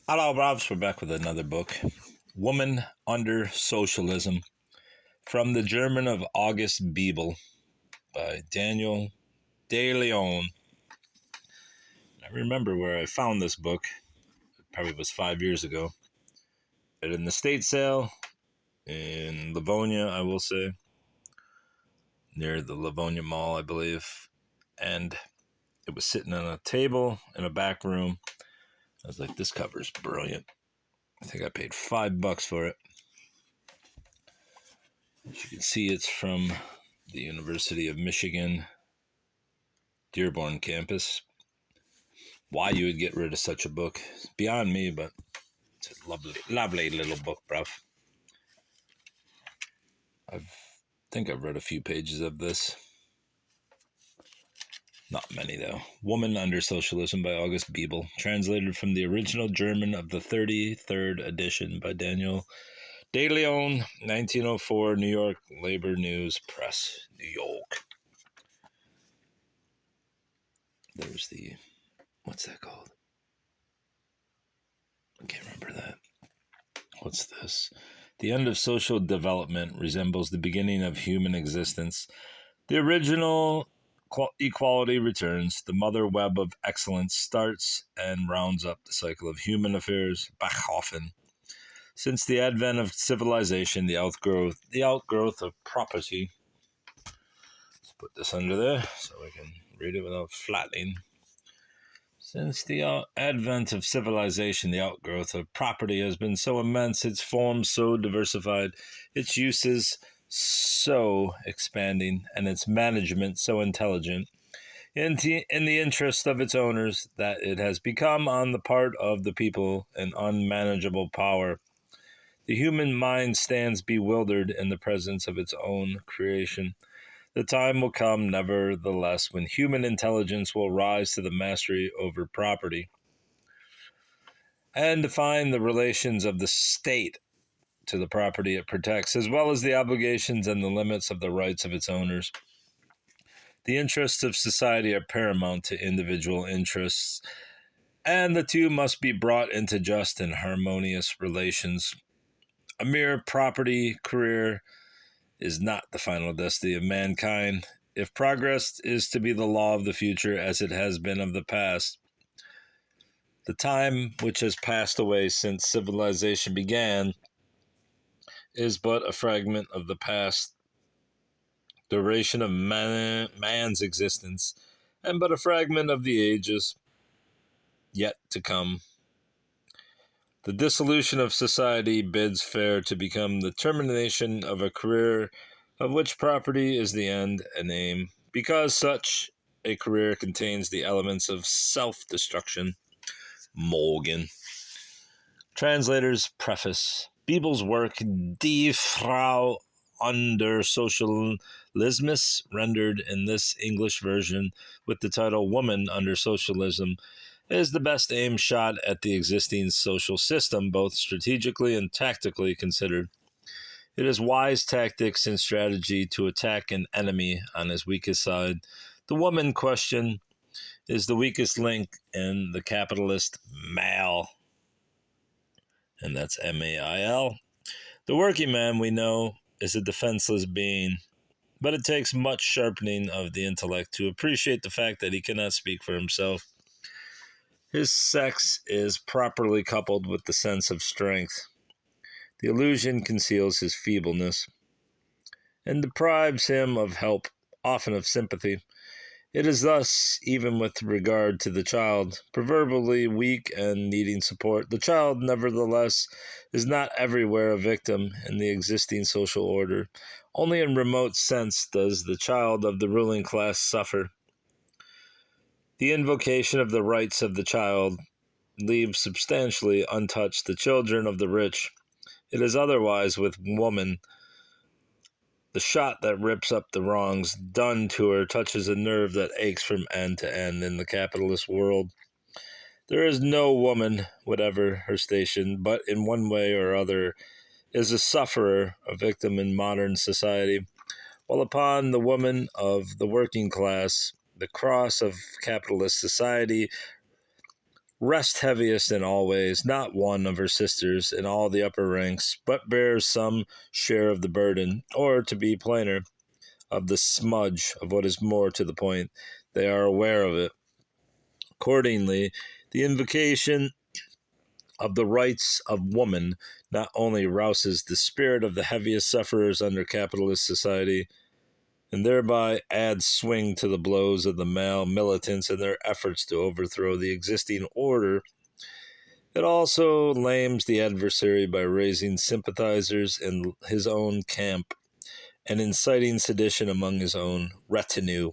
Hello, Robs. We're back with another book, Woman Under Socialism, from the German of August Bebel by Daniel De Leon. I remember where I found this book. It probably was 5 years ago. But in the state sale in Livonia, I will say, near the Livonia Mall, I believe. And it was sitting on a table in a back room. I was like, this cover's brilliant. I think I paid $5 for it. As you can see, it's from the University of Michigan, Dearborn campus. Why you would get rid of such a book is beyond me, but it's a lovely little book, bruv. I think I've read a few pages of this. Not many, though. Woman Under Socialism by August Bebel, translated from the original German of the 33rd edition by Daniel De Leon, 1904, New York, Labor News Press, New York. There's the, what's that called? I can't remember that. What's this? The end of social development resembles the beginning of human existence. The original equality returns. The mother web of excellence starts and rounds up the cycle of human affairs. Bachhofen. Since the advent of civilization, the outgrowth of property. Let's put this under there so I can read it without flattening. Since the advent of civilization, the outgrowth of property has been so immense, its forms so diversified, its uses so expanding, and its management so intelligent, in the interest of its owners, that it has become, on the part of the people, an unmanageable power. The human mind stands bewildered in the presence of its own creation. The time will come, nevertheless, when human intelligence will rise to the mastery over property and define the relations of the state to the property it protects, as well as the obligations and the limits of the rights of its owners. The interests of society are paramount to individual interests, and the two must be brought into just and harmonious relations. A mere property career is not the final destiny of mankind. If progress is to be the law of the future as it has been of the past, the time which has passed away since civilization began is but a fragment of the past duration of man's existence, and but a fragment of the ages yet to come. The dissolution of society bids fair to become the termination of a career of which property is the end and aim, because such a career contains the elements of self-destruction. Morgan. Translator's Preface. Bebel's work, Die Frau under Socialismus, rendered in this English version with the title Woman Under Socialism, is the best aim shot at the existing social system, both strategically and tactically considered. It is wise tactics and strategy to attack an enemy on his weakest side. The woman question is the weakest link in the capitalist mail, and that's M-A-I-L. The working man, we know, is a defenseless being, but it takes much sharpening of the intellect to appreciate the fact that he cannot speak for himself. His sex is properly coupled with the sense of strength. The illusion conceals his feebleness and deprives him of help, often of sympathy. It is thus, even with regard to the child, proverbially weak and needing support. The child, nevertheless, is not everywhere a victim in the existing social order. Only in remote sense does the child of the ruling class suffer. The invocation of the rights of the child leaves substantially untouched the children of the rich. It is otherwise with woman. The shot that rips up the wrongs done to her touches a nerve that aches from end to end in the capitalist world. There is no woman, whatever her station, but in one way or other is a sufferer, a victim in modern society, while upon the woman of the working class, the cross of capitalist society rests heaviest in all ways, not one of her sisters in all the upper ranks, but bears some share of the burden, or, to be plainer, of the smudge of what is more to the point. They are aware of it. Accordingly, the invocation of the rights of woman not only rouses the spirit of the heaviest sufferers under capitalist society, and thereby adds swing to the blows of the male militants in their efforts to overthrow the existing order, it also lames the adversary by raising sympathizers in his own camp and inciting sedition among his own retinue.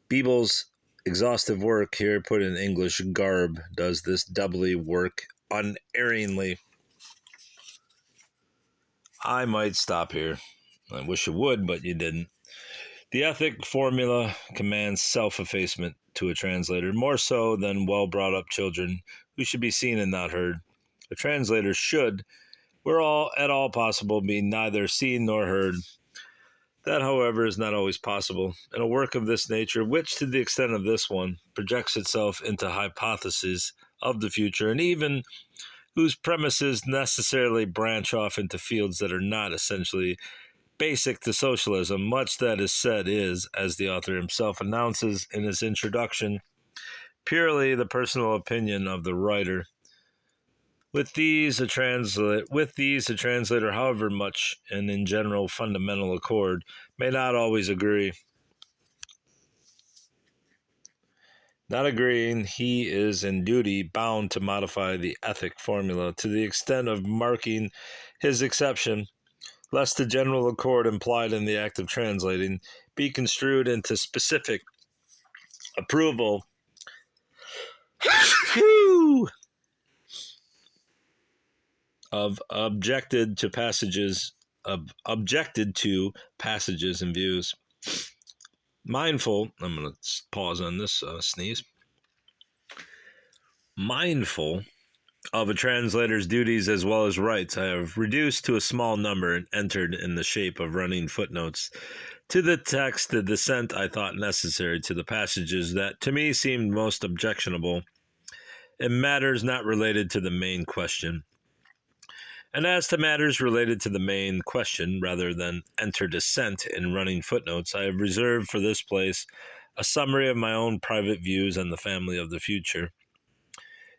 Bebel's exhaustive work, here put in English garb, does this doubly work unerringly. I might stop here. I wish you would, but you didn't. The ethic formula commands self-effacement to a translator, more so than well-brought-up children who should be seen and not heard. A translator should, where at all possible, be neither seen nor heard. That, however, is not always possible. In a work of this nature, which, to the extent of this one, projects itself into hypotheses of the future, and even whose premises necessarily branch off into fields that are not essentially basic to socialism, much that is said is, as the author himself announces in his introduction, purely the personal opinion of the writer. With these, a translator, however much and in general fundamental accord, may not always agree. Not agreeing, he is in duty bound to modify the ethic formula to the extent of marking his exception, lest the general accord implied in the act of translating be construed into specific approval of objected to passages and views. Mindful, I'm going to pause on this sneeze. Mindful of a translator's duties as well as rights, I have reduced to a small number and entered in the shape of running footnotes to the text the dissent I thought necessary to the passages that to me seemed most objectionable in matters not related to the main question. And as to matters related to the main question, rather than enter dissent in running footnotes, I have reserved for this place a summary of my own private views on the family of the future.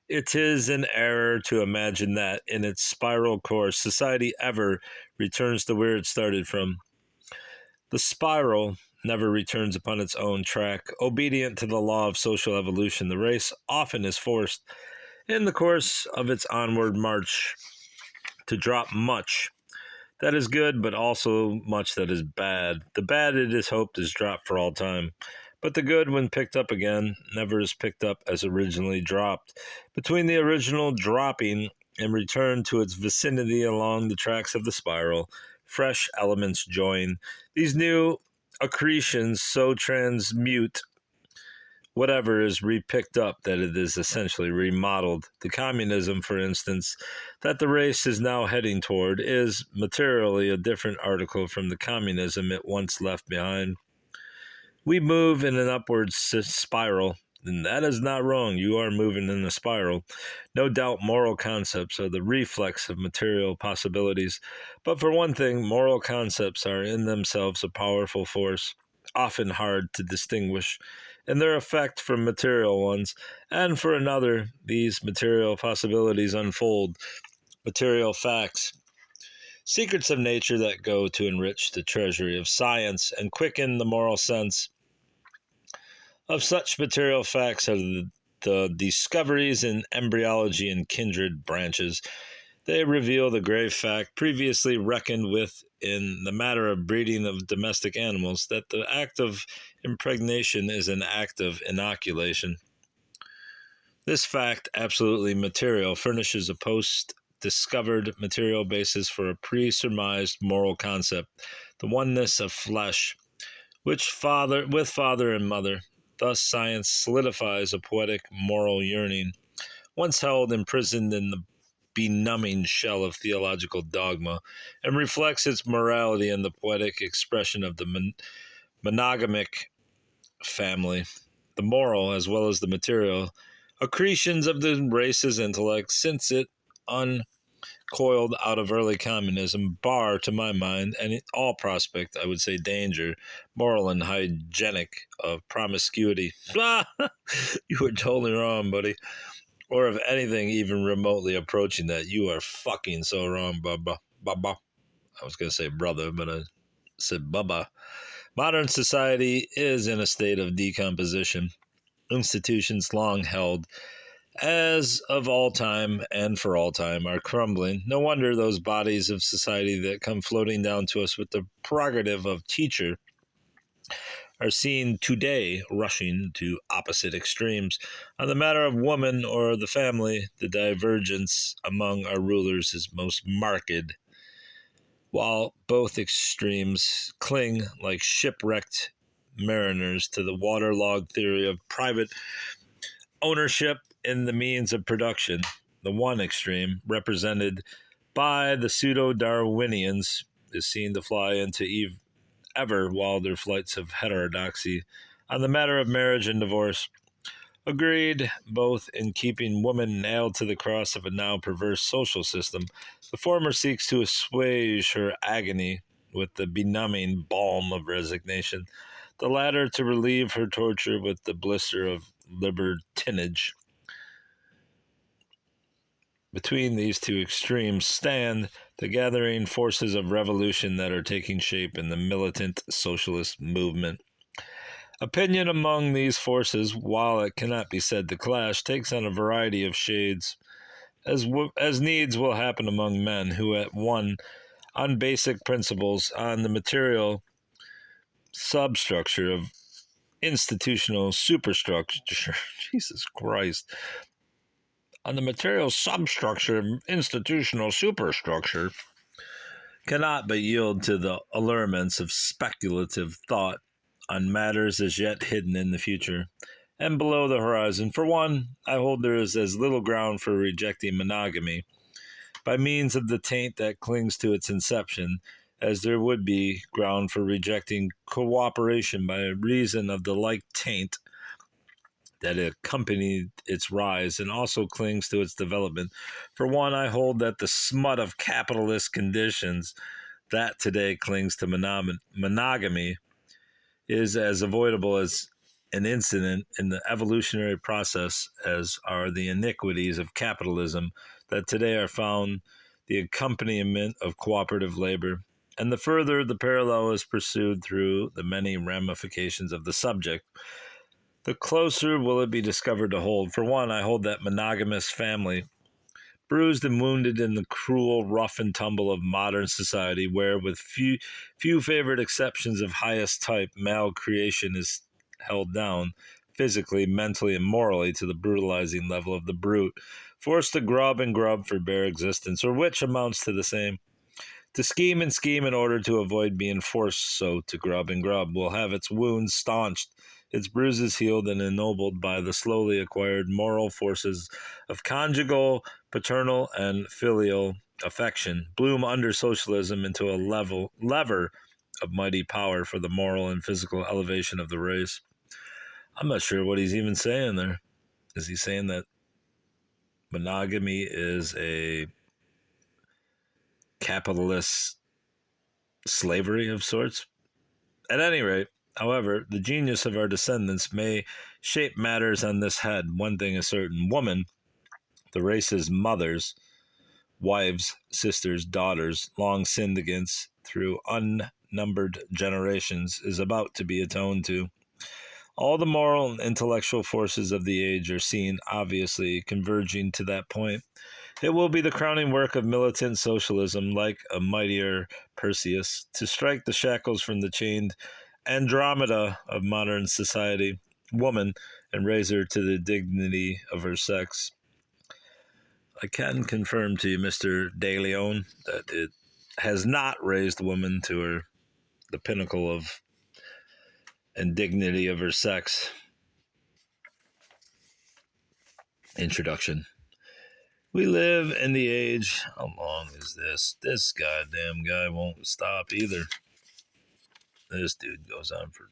It is an error to imagine that, in its spiral course, society ever returns to where it started from. The spiral never returns upon its own track. Obedient to the law of social evolution, the race often is forced, in the course of its onward march, to drop much that is good, but also much that is bad. The bad, it is hoped, is dropped for all time, but the good, when picked up again, never is picked up as originally dropped. Between the original dropping and return to its vicinity along the tracks of the spiral, fresh elements join. These new accretions so transmute whatever is repicked up that it is essentially remodeled. The communism, for instance, that the race is now heading toward is materially a different article from the communism it once left behind. We move in an upward spiral, and that is not wrong. You are moving in a spiral. No doubt moral concepts are the reflex of material possibilities, but for one thing, moral concepts are in themselves a powerful force, often hard to distinguish in their effect from material ones, and for another, these material possibilities unfold material facts, secrets of nature that go to enrich the treasury of science and quicken the moral sense. Of such material facts are the discoveries in embryology and kindred branches. They reveal the grave fact, previously reckoned with in the matter of breeding of domestic animals, that the act of impregnation is an act of inoculation. This fact, absolutely material, furnishes a post-discovered material basis for a pre-surmised moral concept, the oneness of flesh, with father and mother. Thus science solidifies a poetic moral yearning, once held imprisoned in the benumbing shell of theological dogma, and reflects its morality in the poetic expression of the monogamic family. The moral, as well as the material, accretions of the race's intellect since it uncoiled out of early communism, bar, to my mind, and all prospect, I would say danger, moral and hygienic, of promiscuity. You were totally wrong, buddy. Or of anything even remotely approaching that. You are fucking so wrong, Bubba. Bubba. I was going to say brother, but I said Bubba. Modern society is in a state of decomposition. Institutions long held as of all time and for all time are crumbling. No wonder those bodies of society that come floating down to us with the prerogative of teacher are seen today rushing to opposite extremes. On the matter of woman or the family, the divergence among our rulers is most marked, while both extremes cling like shipwrecked mariners to the waterlogged theory of private ownership in the means of production. The one extreme, represented by the pseudo-Darwinians, is seen to fly into ever wilder flights of heterodoxy on the matter of marriage and divorce, agreed both in keeping woman nailed to the cross of a now perverse social system. The former seeks to assuage her agony with the benumbing balm of resignation, the latter to relieve her torture with the blister of libertinage. Between these two extremes stand the gathering forces of revolution that are taking shape in the militant socialist movement. Opinion among these forces, while it cannot be said to clash, takes on a variety of shades, as needs will happen among men who at one on basic principles, on the material substructure of institutional superstructure, Jesus Christ, on the material substructure of institutional superstructure, cannot but yield to the allurements of speculative thought on matters as yet hidden in the future and below the horizon. For one, I hold there is as little ground for rejecting monogamy by means of the taint that clings to its inception as there would be ground for rejecting cooperation by reason of the like taint that accompanied its rise and also clings to its development. For one, I hold that the smut of capitalist conditions that today clings to monogamy is as avoidable as an incident in the evolutionary process as are the iniquities of capitalism that today are found the accompaniment of cooperative labor. And the further the parallel is pursued through the many ramifications of the subject, the closer will it be discovered to hold. For one, I hold that monogamous family, bruised and wounded in the cruel rough and tumble of modern society, where, with few favored exceptions of highest type, male creation is held down, physically, mentally, and morally, to the brutalizing level of the brute, forced to grub and grub for bare existence, or which amounts to the same. To scheme and scheme in order to avoid being forced so to grub and grub will have its wounds staunched, its bruises healed and ennobled by the slowly acquired moral forces of conjugal, paternal, and filial affection, bloom under socialism into a lever of mighty power for the moral and physical elevation of the race. I'm not sure what he's even saying there. Is he saying that monogamy is a capitalist slavery of sorts? At any rate, however, the genius of our descendants may shape matters on this head. One thing is certain: woman, the race's mothers, wives, sisters, daughters, long sinned against through unnumbered generations, is about to be atoned to. All the moral and intellectual forces of the age are seen obviously converging to that point. It will be the crowning work of militant socialism, like a mightier Perseus, to strike the shackles from the chained Andromeda of modern society, woman, and raise her to the dignity of her sex. I can confirm to you, Mr. De Leon, that it has not raised woman to the pinnacle of and dignity of her sex. Introduction. We live in the age. How long is this? This goddamn guy won't stop either. This dude goes on for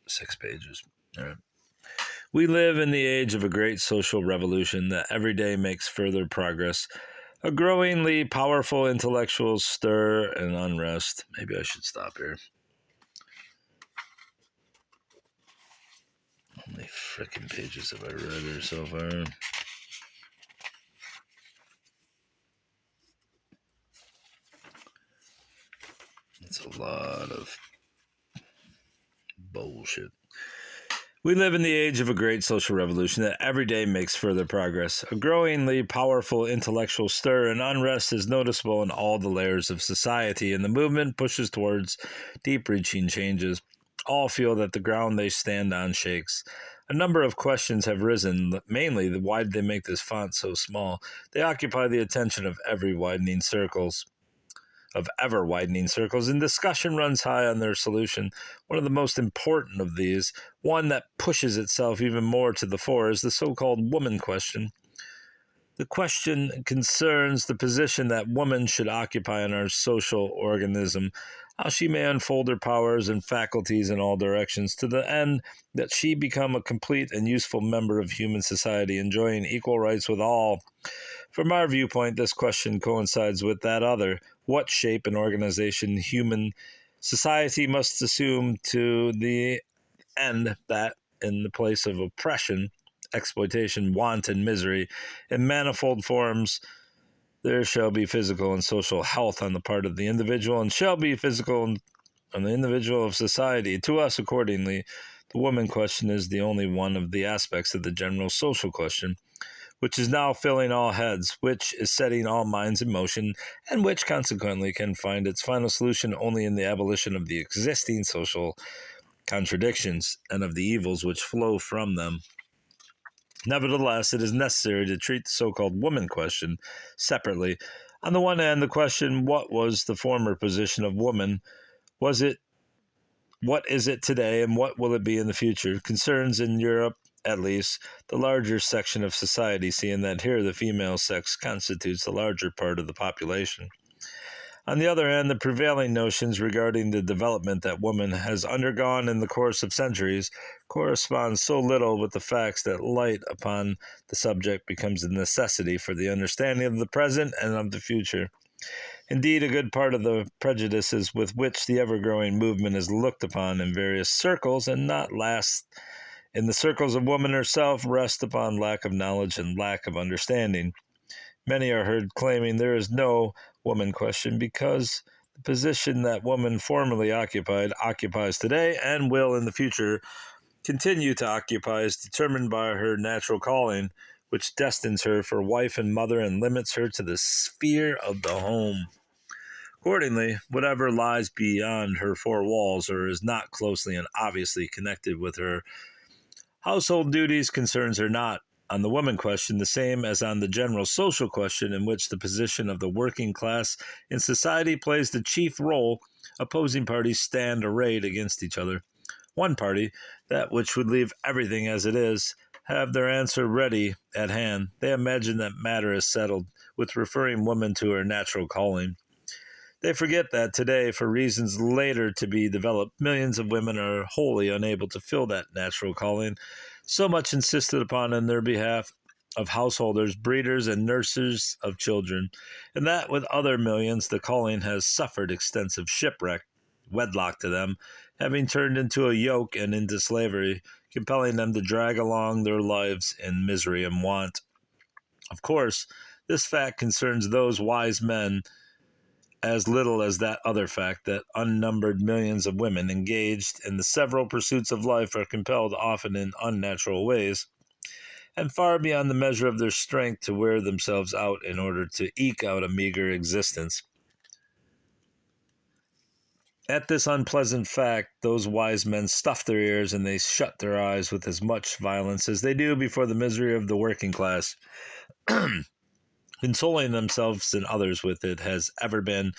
6 pages. All right. We live in the age of a great social revolution that every day makes further progress. A growingly powerful intellectual stir and unrest. Maybe I should stop here. How many freaking pages have I read here so far? It's a lot of bullshit. We live in the age of a great social revolution that every day makes further progress. A growingly powerful intellectual stir and unrest is noticeable in all the layers of society, and the movement pushes towards deep-reaching changes. All feel that the ground they stand on shakes. A number of questions have risen, mainly why did they make this font so small? They occupy the attention of ever widening circles, and discussion runs high on their solution. One of the most important of these, one that pushes itself even more to the fore, is the so-called woman question. The question concerns the position that woman should occupy in our social organism, how she may unfold her powers and faculties in all directions to the end that she become a complete and useful member of human society, enjoying equal rights with all. From our viewpoint, this question coincides with that other. What shape and organization human society must assume to the end that, in the place of oppression, exploitation, want, and misery, in manifold forms, there shall be physical and social health on the part of the individual, and shall be physical on the individual of society. To us, accordingly, the woman question is the only one of the aspects of the general social question, which is now filling all heads, which is setting all minds in motion, and which consequently can find its final solution only in the abolition of the existing social contradictions and of the evils which flow from them. Nevertheless, it is necessary to treat the so-called woman question separately. On the one hand, the question, what was the former position of woman? What is it today, and what will it be in the future? Concerns in Europe, at least, the larger section of society, seeing that here the female sex constitutes the larger part of the population. On the other hand, the prevailing notions regarding the development that woman has undergone in the course of centuries correspond so little with the facts that light upon the subject becomes a necessity for the understanding of the present and of the future. Indeed, a good part of the prejudices with which the ever-growing movement is looked upon in various circles, and not last in the circles of woman herself, rest upon lack of knowledge and lack of understanding. Many are heard claiming there is no woman question because the position that woman formerly occupies today, and will in the future continue to occupy, is determined by her natural calling, which destines her for wife and mother and limits her to the sphere of the home. Accordingly, whatever lies beyond her four walls or is not closely and obviously connected with her household duties concerns her not. On the woman question, the same as on the general social question, in which the position of the working class in society plays the chief role, opposing parties stand arrayed against each other. One party, that which would leave everything as it is, have their answer ready at hand. They imagine that matter is settled, with referring woman to her natural calling. They forget that today, for reasons later to be developed, millions of women are wholly unable to fill that natural calling, so much insisted upon in their behalf of householders, breeders, and nurses of children, and that with other millions the calling has suffered extensive shipwreck, wedlock to them, having turned into a yoke and into slavery, compelling them to drag along their lives in misery and want. Of course, this fact concerns those wise men as little as that other fact that unnumbered millions of women engaged in the several pursuits of life are compelled often in unnatural ways, and far beyond the measure of their strength, to wear themselves out in order to eke out a meager existence. At this unpleasant fact, those wise men stuff their ears and they shut their eyes with as much violence as they do before the misery of the working class. Consoling themselves and others with it has ever been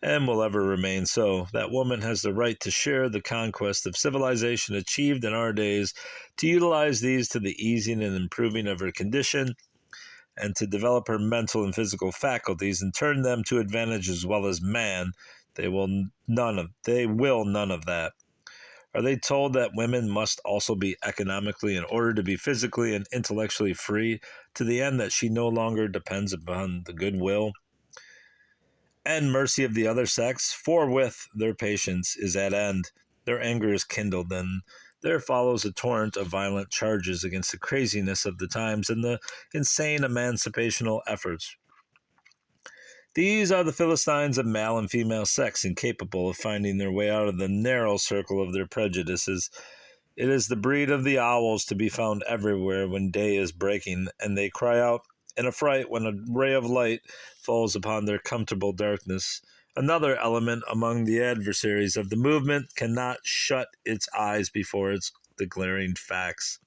and will ever remain so, that woman has the right to share the conquest of civilization achieved in our days, to utilize these to the easing and improving of her condition, and to develop her mental and physical faculties and turn them to advantage as well as man. They will none of that. Are they told that women must also be economically in order to be physically and intellectually free, to the end that she no longer depends upon the goodwill and mercy of the other sex? Forthwith their patience is at end, their anger is kindled, and there follows a torrent of violent charges against the craziness of the times and the insane emancipational efforts. These are the Philistines of male and female sex, incapable of finding their way out of the narrow circle of their prejudices. It is the breed of the owls to be found everywhere when day is breaking, and they cry out in affright when a ray of light falls upon their comfortable darkness. Another element among the adversaries of the movement cannot shut its eyes before the glaring facts.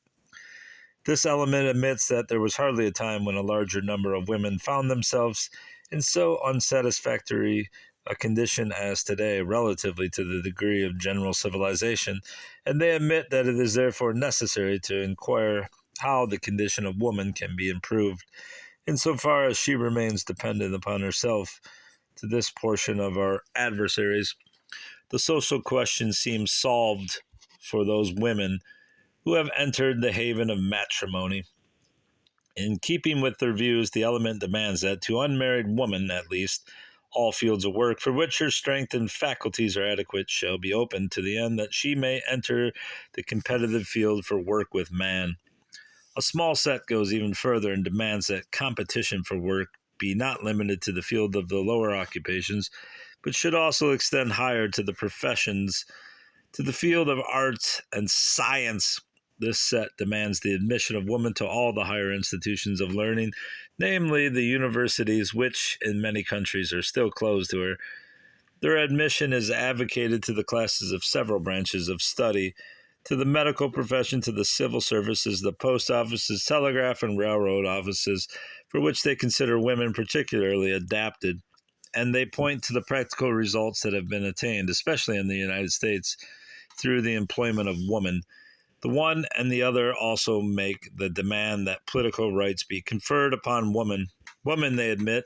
This element admits that there was hardly a time when a larger number of women found themselves in so unsatisfactory a condition as today, relatively to the degree of general civilization, and they admit that it is therefore necessary to inquire how the condition of woman can be improved, insofar as she remains dependent upon herself. To this portion of our adversaries, the social question seems solved for those women who have entered the haven of matrimony. In keeping with their views, the element demands that to unmarried woman, at least, all fields of work for which her strength and faculties are adequate shall be open, to the end that she may enter the competitive field for work with man. A small set goes even further and demands that competition for work be not limited to the field of the lower occupations, but should also extend higher to the professions, to the field of arts and science. This set demands the admission of women to all the higher institutions of learning, namely the universities, which in many countries are still closed to her. Their admission is advocated to the classes of several branches of study, to the medical profession, to the civil services, the post offices, telegraph and railroad offices, for which they consider women particularly adapted, and they point to the practical results that have been attained, especially in the United States, through the employment of women. The one and the other also make the demand that political rights be conferred upon woman. Woman, they admit,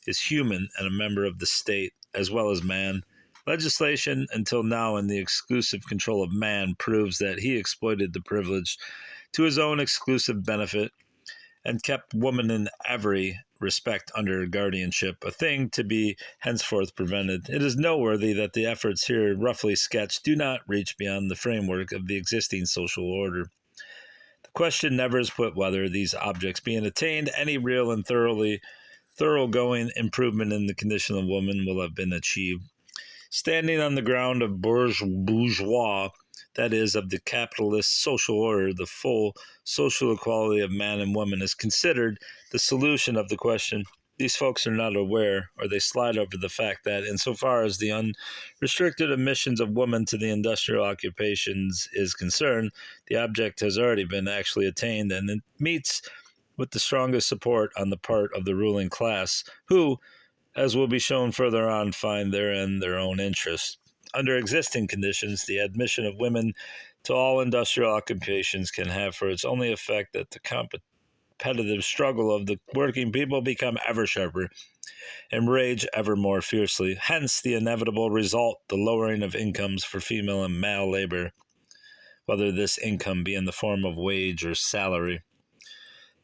is human and a member of the state, as well as man. Legislation, until now in the exclusive control of man, proves that he exploited the privilege to his own exclusive benefit and kept woman in every respect under guardianship, a thing to be henceforth prevented. It is noteworthy that the efforts here roughly sketched do not reach beyond the framework of the existing social order. The question never is put whether, these objects being attained, any real and thoroughgoing improvement in the condition of woman will have been achieved. Standing on the ground of bourgeois, that is, of the capitalist social order, the full social equality of man and woman is considered the solution of the question. These folks are not aware, or they slide over the fact that, insofar as the unrestricted admissions of women to the industrial occupations is concerned, the object has already been actually attained, and it meets with the strongest support on the part of the ruling class, who, as will be shown further on, find therein their own interest. Under existing conditions, the admission of women to all industrial occupations can have for its only effect that the competitive struggle of the working people become ever sharper and rage ever more fiercely. Hence the inevitable result, the lowering of incomes for female and male labor, whether this income be in the form of wage or salary.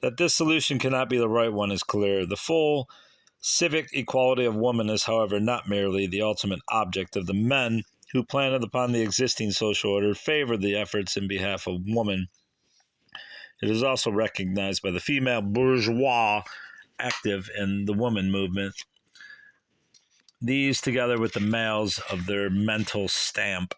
That this solution cannot be the right one is clear. The full civic equality of woman is, however, not merely the ultimate object of the men who, planted upon the existing social order, favor the efforts in behalf of woman. It is also recognized by the female bourgeois active in the woman movement. These, together with the males of their mental stamp,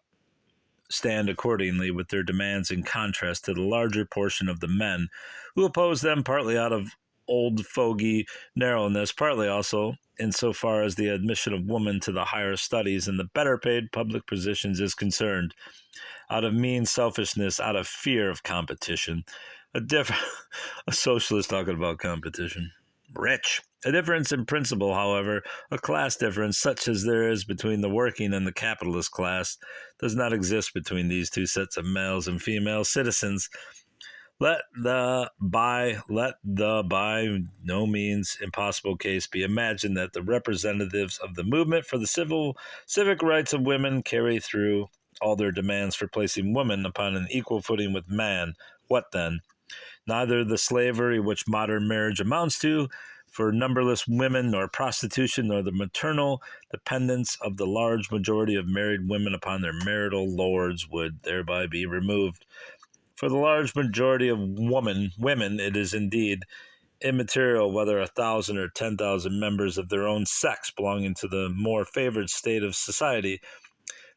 stand accordingly with their demands in contrast to the larger portion of the men who oppose them, partly out of old fogey narrowness, partly also insofar as the admission of women to the higher studies and the better paid public positions is concerned, out of mean selfishness, out of fear of competition. A socialist talking about competition. Rich. A difference in principle, however, a class difference such as there is between the working and the capitalist class, does not exist between these two sets of males and female citizens. Let the by no means impossible case be imagined that the representatives of the movement for the civic rights of women carry through all their demands for placing woman upon an equal footing with man. What then? Neither the slavery which modern marriage amounts to for numberless women, nor prostitution, nor the maternal dependence of the large majority of married women upon their marital lords would thereby be removed. For the large majority of women, it is indeed immaterial whether 1,000 or 10,000 members of their own sex belonging to the more favored state of society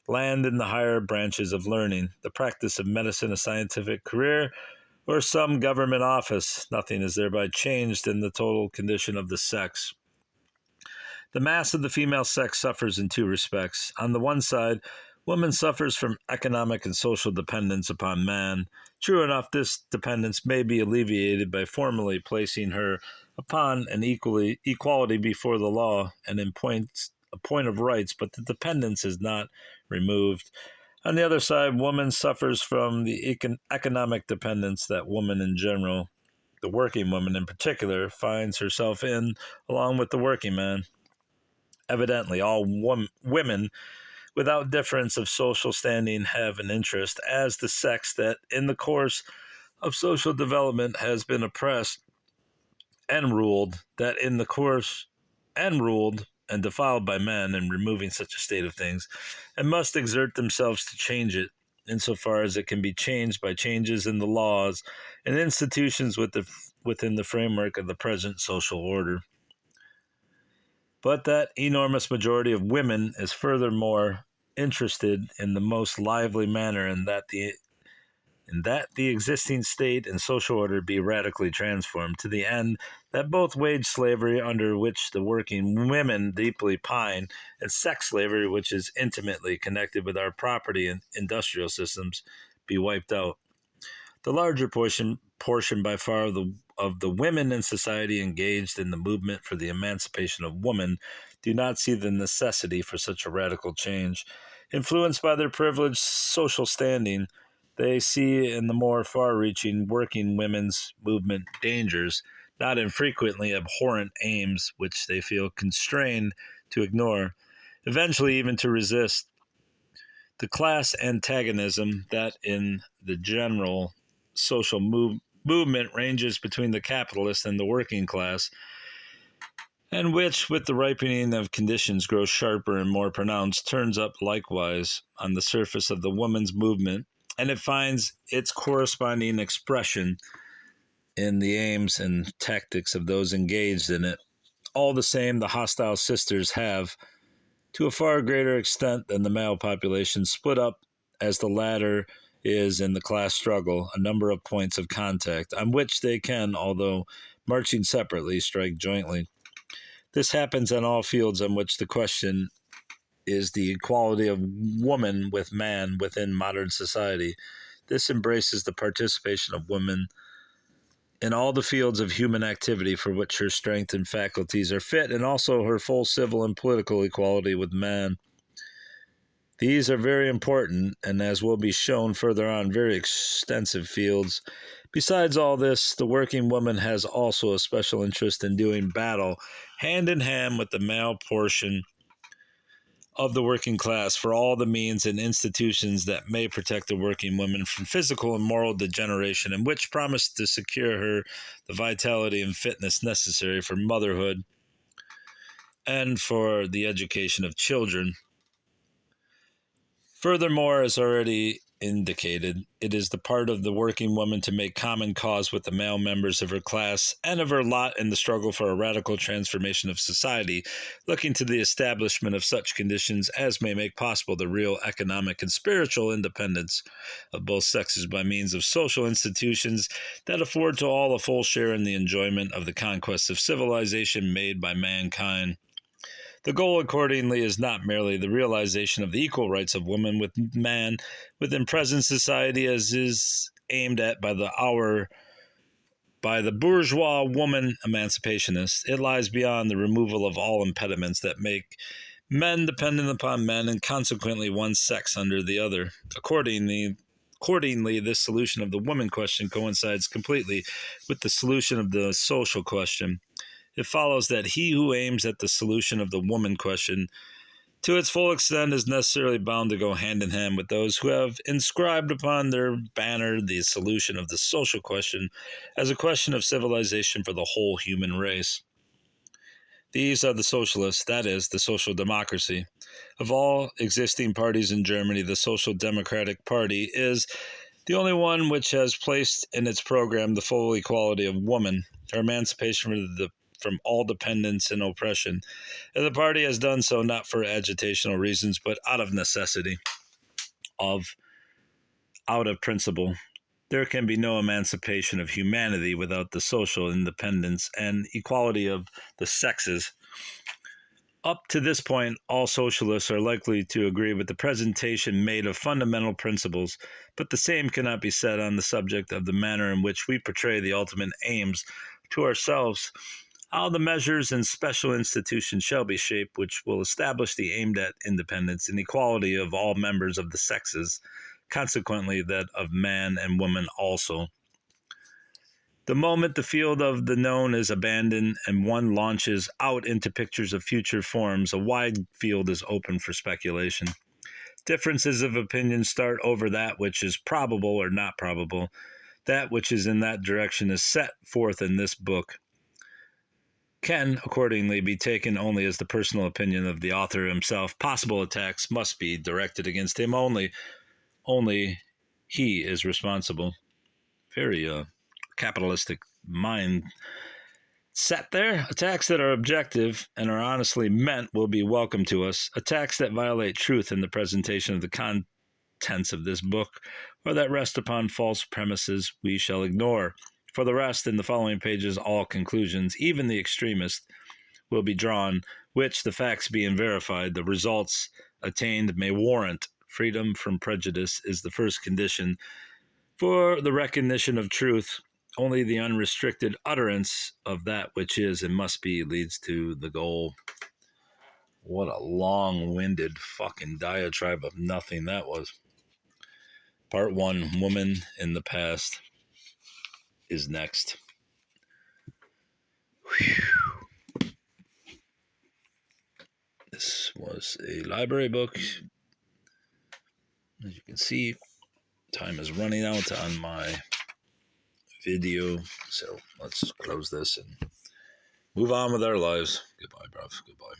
land in the higher branches of learning, the practice of medicine, a scientific career, or some government office. Nothing is thereby changed in the total condition of the sex. The mass of the female sex suffers in two respects. On the one side, woman suffers from economic and social dependence upon man. True enough, this dependence may be alleviated by formally placing her upon an equality before the law and in a point of rights, but the dependence is not removed. On the other side, woman suffers from the economic dependence that woman in general, the working woman in particular, finds herself in, along with the working man. Evidently, all women, without difference of social standing, have an interest as the sex that, in the course of social development, has been oppressed and ruled, and defiled by men in removing such a state of things, and must exert themselves to change it, insofar as it can be changed by changes in the laws and institutions within the framework of the present social order. But that enormous majority of women is furthermore interested in the most lively manner in that the existing state and social order be radically transformed, to the end that both wage slavery, under which the working women deeply pine, and sex slavery, which is intimately connected with our property and industrial systems, be wiped out. The larger portion by far of the women in society engaged in the movement for the emancipation of woman do not see the necessity for such a radical change. Influenced by their privileged social standing, they see in the more far-reaching working women's movement dangers, not infrequently abhorrent aims which they feel constrained to ignore, eventually even to resist. The class antagonism that in the general social movement ranges between the capitalist and the working class, and which, with the ripening of conditions, grows sharper and more pronounced, turns up likewise on the surface of the women's movement, and it finds its corresponding expression in the aims and tactics of those engaged in it. All the same, the hostile sisters have, to a far greater extent than the male population, split up, as the latter is in the class struggle, a number of points of contact on which they can, although marching separately, strike jointly. This happens on all fields on which the question is the equality of woman with man within modern society. This embraces the participation of women in all the fields of human activity for which her strength and faculties are fit, and also her full civil and political equality with man. These are very important, and as will be shown further on, very extensive fields. Besides all this, the working woman has also a special interest in doing battle hand in hand with the male portion of the working class for all the means and institutions that may protect the working woman from physical and moral degeneration, and which promise to secure her the vitality and fitness necessary for motherhood and for the education of children. Furthermore, as already indicated, it is the part of the working woman to make common cause with the male members of her class and of her lot in the struggle for a radical transformation of society, looking to the establishment of such conditions as may make possible the real economic and spiritual independence of both sexes by means of social institutions that afford to all a full share in the enjoyment of the conquests of civilization made by mankind. The goal, accordingly, is not merely the realization of the equal rights of woman with man within present society, as is aimed at by the bourgeois woman emancipationist. It lies beyond the removal of all impediments that make men dependent upon men, and consequently one sex under the other. Accordingly, this solution of the woman question coincides completely with the solution of the social question. It follows that he who aims at the solution of the woman question to its full extent, is necessarily bound to go hand in hand with those who have inscribed upon their banner the solution of the social question as a question of civilization for the whole human race. These are the socialists, that is, the social democracy. Of all existing parties in Germany, the Social Democratic Party is the only one which has placed in its program the full equality of woman, her emancipation from all dependence and oppression. And the party has done so not for agitational reasons, but out of necessity, out of principle. There can be no emancipation of humanity without the social independence and equality of the sexes. Up to this point, all socialists are likely to agree with the presentation made of fundamental principles, but the same cannot be said on the subject of the manner in which we portray the ultimate aims to ourselves, how the measures and special institutions shall be shaped which will establish the aimed at independence and equality of all members of the sexes, consequently that of man and woman also. The moment the field of the known is abandoned and one launches out into pictures of future forms, a wide field is open for speculation. Differences of opinion start over that which is probable or not probable. That which is in that direction is set forth in this book, can accordingly be taken only as the personal opinion of the author himself. Possible attacks must be directed against him only. Only he is responsible. Very capitalistic mind set there. Attacks that are objective and are honestly meant will be welcome to us. Attacks that violate truth in the presentation of the contents of this book or that rest upon false premises we shall ignore. For the rest, in the following pages, all conclusions, even the extremist, will be drawn, which, the facts being verified, the results attained may warrant. Freedom from prejudice is the first condition for the recognition of truth. Only the unrestricted utterance of that which is and must be leads to the goal. What a long-winded fucking diatribe of nothing that was. Part 1, Woman in the Past, is next. Whew. This was a library book. As you can see, time is running out on my video, so let's close this and move on with our lives. Goodbye, bruv. Goodbye.